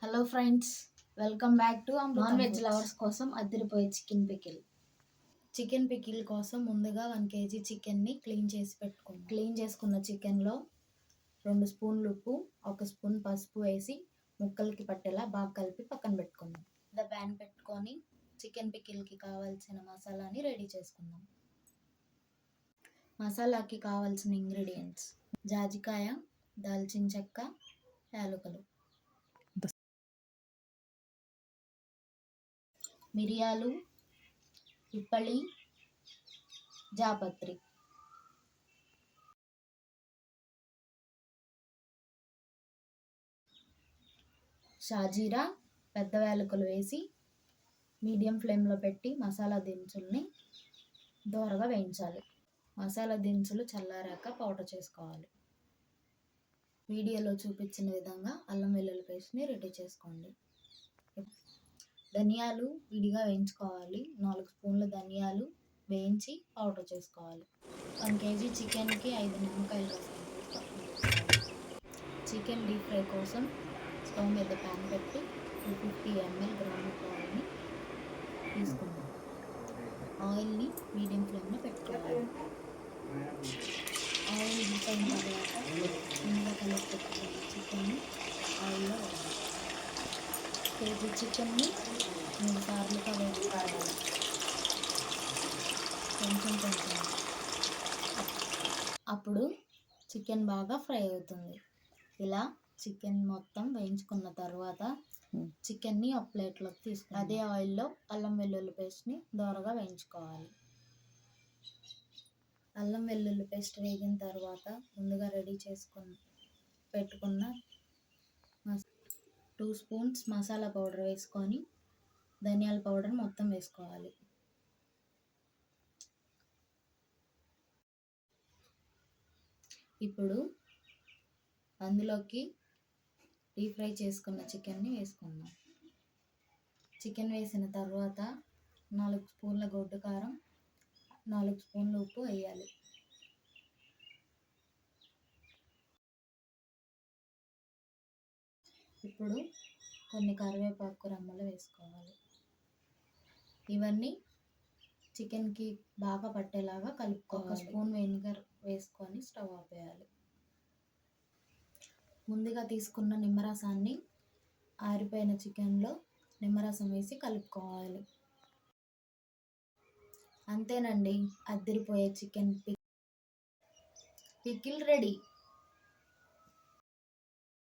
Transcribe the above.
Hello friends, welcome back to non veg lovers కోసం అదిరిపోయే chicken pickle. Chicken pickle కోసం ముందుగా 1 kg చికెన్ని క్లీన్ చేసుకున్న చికెన్లో 2 స్పూన్లు ఉప్పు, 1 స్పూన్ పసుపు వేసి ముక్కలకి పట్టేలా బాగా కలిపి పక్కన పెట్టుకుందాం. ప్యాన్ పెట్టుకొని చికెన్ పికిల్కి కావాల్సిన మసాలాని రెడీ చేసుకుందాం. మసాలాకి కావాల్సిన ఇంగ్రీడియంట్స్: జాజికాయ, దాల్చిన చెక్క, యాలకులు, మిరియాలు, పిప్పలి, జాపత్రి, షాజీరా, పెద్ద యాలకులు వేసి మీడియం ఫ్లేమ్లో పెట్టి మసాలా దినుసుల్ని దోరగా వేయించాలి. మసాలా దినుసులు చల్లారాక పౌడర్ చేసుకోవాలి. వీడియోలో చూపించిన విధంగా అల్లం వెల్లుల్లి పేస్ట్ని రెడీ చేసుకోండి. ధనియాలు విడిగా వేయించుకోవాలి. 4 స్పూన్ల ధనియాలు వేయించి పౌడర్ చేసుకోవాలి. 1 kg చికెన్కి 5 నిమ్మకాయల రసం చికెన్ డీప్ ఫ్రై కోసం స్టవ్ మీద ప్యాన్ పెట్టి 250 ml గ్రౌండ్ ఆయిల్ని తీసుకుందాం. ఆయిల్ని మీడియం ఫ్లేమ్లో పెట్టుకోవాలి. ఆయిల్ హీట్ అయిన తర్వాత ముందుగా కలిపి పెట్టుకున్న చికెన్ని ఆయిల్లో వేయాలి. కేజీ చికెన్ని 3 సార్లుగా వేసుకోవాలి. కొంచెం అప్పుడు చికెన్ బాగా ఫ్రై అవుతుంది. ఇలా చికెన్ మొత్తం వేయించుకున్న తర్వాత చికెన్ని ఒక ప్లేట్లోకి తీసుకుని అదే ఆయిల్లో అల్లం వెల్లుల్లి పేస్ట్ని దోరగా వేయించుకోవాలి. అల్లం వెల్లుల్లి పేస్ట్ వేగిన తర్వాత ముందుగా రెడీ చేసుకొని పెట్టుకున్న 2 స్పూన్స్ మసాలా పౌడర్ వేసుకొని ధనియాల పౌడర్ మొత్తం వేసుకోవాలి. ఇప్పుడు అందులోకి డీప్ ఫ్రై చేసుకున్న చికెన్ని వేసుకుందాం. చికెన్ వేసిన తర్వాత 4 స్పూన్ల గొడ్డు కారం, 4 స్పూన్ల ఉప్పు వేయాలి. ఇప్పుడు కొన్ని కరివేపాకు రెమ్మలు వేసుకోవాలి. ఇవన్నీ చికెన్కి బాగా పట్టేలాగా కలుపుకోవాలి. 1 స్పూన్ వెనిగర్ వేసుకొని స్టవ్ ఆపేయాలి. ముందుగా తీసుకున్న నిమ్మరసాన్ని ఆరిపోయిన చికెన్లో నిమ్మరసం వేసి కలుపుకోవాలి. అంతేనండి, అదిరిపోయే చికెన్ పికిల్ రెడీ.